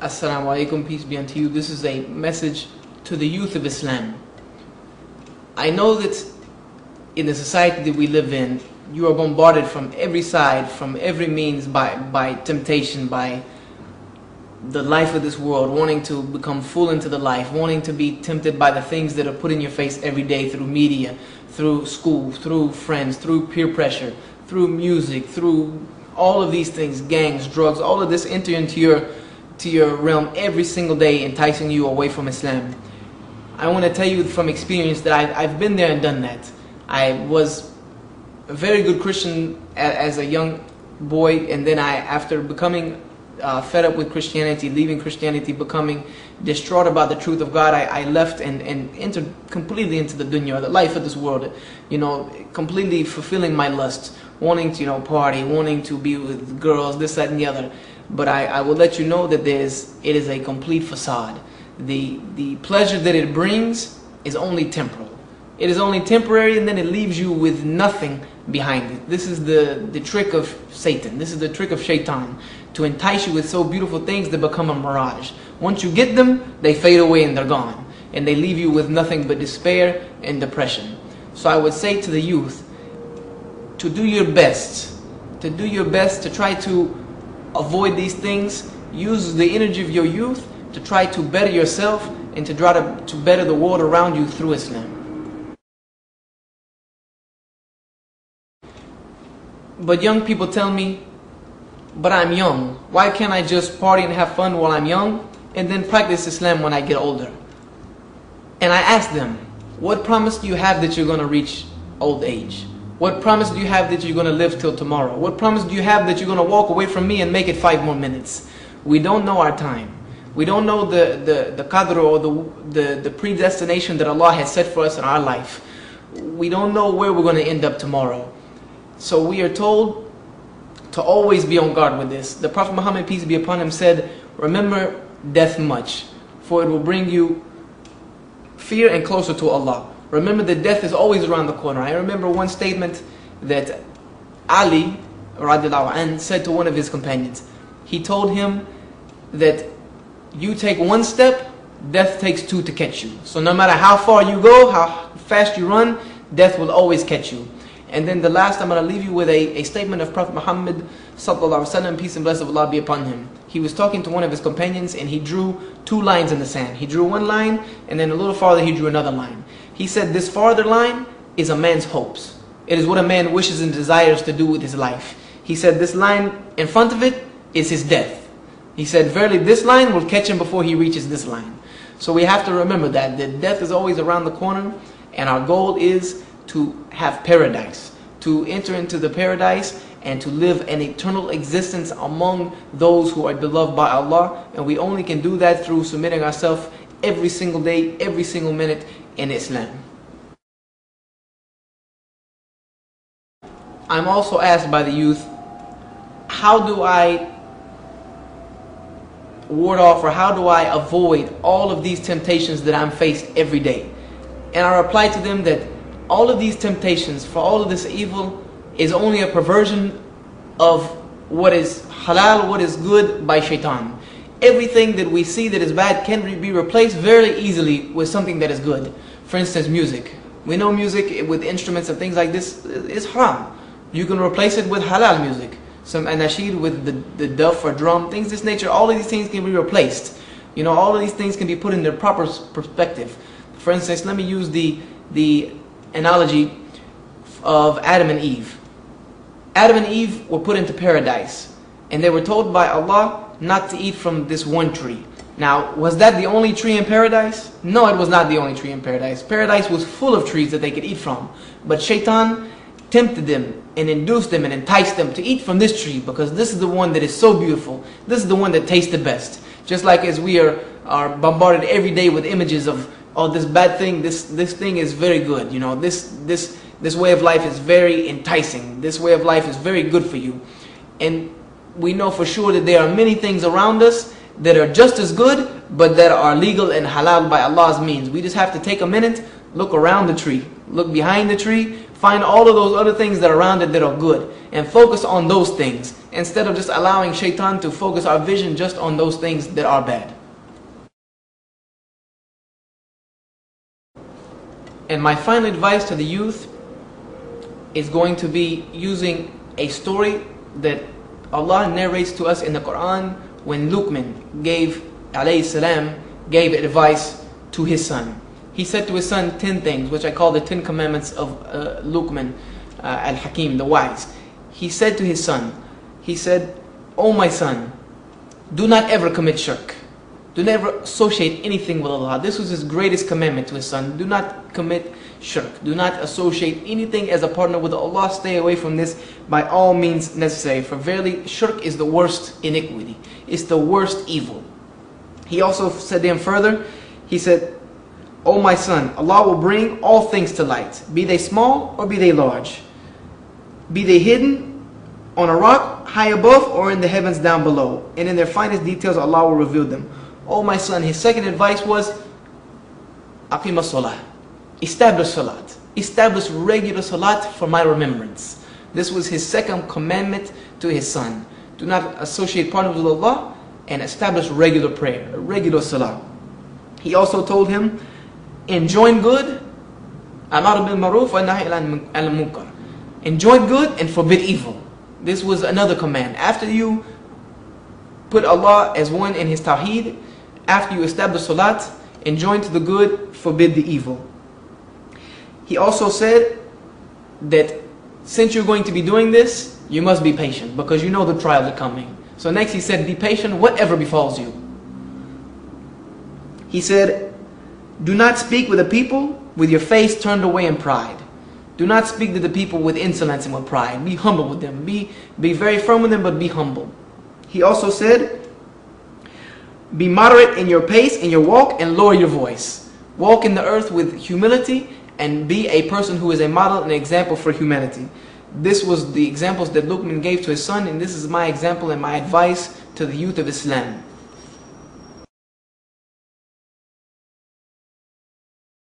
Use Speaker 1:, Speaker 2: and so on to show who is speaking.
Speaker 1: Assalamu alaikum, peace be unto you. This is a message to the youth of Islam. I know that in the society that we live in, you are bombarded from every side, from every means by temptation, by the life of this world, wanting to become full into the life, wanting to be tempted by the things that are put in your face every day through media, through school, through friends, through peer pressure, through music, through all of these things, gangs, drugs, all of this enter into your realm every single day, enticing you away from Islam. I want to tell you from experience that I've been there and done that. I was a very good Christian as a young boy, and then after becoming fed up with Christianity, leaving Christianity, becoming distraught about the truth of God, I left and entered completely into the dunya, the life of this world, completely fulfilling my lust, wanting to party, wanting to be with girls, this, that, and the other. But I will let you know that it is a complete facade. The pleasure that it brings is only temporal. It is only temporary, and then it leaves you with nothing behind it. This is the trick of Satan. This is the trick of Shaitan, to entice you with so beautiful things that become a mirage. Once you get them, they fade away and they're gone, and they leave you with nothing but despair and depression. So I would say to the youth to do your best, to try to avoid these things. Use the energy of your youth to try to better yourself and to try to better the world around you through Islam. But young people tell me, but I'm young. Why can't I just party and have fun while I'm young and then practice Islam when I get older? And I ask them, what promise do you have that you're going to reach old age? What promise do you have that you're going to live till tomorrow? What promise do you have that you're going to walk away from me and make it 5 more minutes? We don't know our time. We don't know the qadr or the predestination that Allah has set for us in our life. We don't know where we're going to end up tomorrow. So we are told to always be on guard with this. The Prophet Muhammad, peace be upon him, said, remember death much, for it will bring you fear and closer to Allah. Remember that death is always around the corner. I remember one statement that Ali radiallahu anh said to one of his companions. He told him that you take one step, death takes 2 to catch you. So no matter how far you go, how fast you run, death will always catch you. And then the last, I'm going to leave you with a statement of Prophet Muhammad sallallahu alaihi wasallam, peace and blessing of Allah be upon him. He was talking to one of his companions and he drew 2 lines in the sand. He drew one line and then a little farther he drew another line. He said this farther line is a man's hopes. It is what a man wishes and desires to do with his life. He said this line in front of it is his death. He said verily this line will catch him before he reaches this line. So we have to remember that death is always around the corner, and our goal is to have paradise, to enter into the paradise and to live an eternal existence among those who are beloved by Allah. And we only can do that through submitting ourselves every single day, every single minute in Islam. I'm also asked by the youth, how do I ward off, or how do I avoid all of these temptations that I'm faced every day? And I reply to them that all of these temptations, for all of this evil, is only a perversion of what is halal, what is good, by shaitan. Everything that we see that is bad can be replaced very easily with something that is good. For instance, music. We know music with instruments and things like this is haram. You can replace it with halal music. Some anashid with the duff or drum, things of this nature. All of these things can be replaced. All of these things can be put in their proper perspective. For instance, let me use the analogy of Adam and Eve. Adam and Eve were put into paradise, and they were told by Allah not to eat from this one tree. Now, was that the only tree in paradise? No, it was not the only tree in paradise. Paradise was full of trees that they could eat from. But shaitan tempted them and induced them and enticed them to eat from this tree, because this is the one that is so beautiful. This is the one that tastes the best. Just like as we are bombarded every day with images of, oh, this bad thing, this thing is very good. This way of life is very enticing. This way of life is very good for you. And we know for sure that there are many things around us that are just as good, but that are legal and halal by Allah's means. We just have to take a minute, Look around the tree. Look behind the tree. Find all of those other things that are around it that are good. And focus on those things. Instead of just allowing shaitan to focus our vision just on those things that are bad. And my final advice to the youth is going to be using a story that Allah narrates to us in the Quran when Luqman gave advice to his son. He said to his son 10 things, which I call the 10 commandments of Luqman al-Hakim, the wise. He said to his son, he said, "O my son, do not ever commit shirk. Do never associate anything with Allah." This was his greatest commandment to his son. Do not commit shirk. Do not associate anything as a partner with Allah. Stay away from this by all means necessary. For verily, shirk is the worst iniquity. It's the worst evil. He also said to him further, he said, "O my son, Allah will bring all things to light, be they small or be they large. Be they hidden on a rock high above or in the heavens down below. And in their finest details, Allah will reveal them." Oh my son, his second advice was, "Aqim as-salah." Establish salat. Establish regular salat for my remembrance. This was his second commandment to his son. Do not associate partners with Allah and establish regular prayer, regular salah. He also told him, enjoin good, amar bil maruf wa nahy anil munkar. Enjoin good and forbid evil. This was another command. After you put Allah as one in His Tawheed, after you establish salat, enjoin to the good, forbid the evil. He also said that since you're going to be doing this, you must be patient because you know the trials are coming. So next he said, be patient whatever befalls you. He said, do not speak with the people with your face turned away in pride. Do not speak to the people with insolence and with pride. Be humble with them. Be very firm with them, but be humble. He also said, be moderate in your pace, in your walk, and lower your voice. Walk in the earth with humility and be a person who is a model and example for humanity. This was the examples that Luqman gave to his son, and this is my example and my advice to the youth of Islam.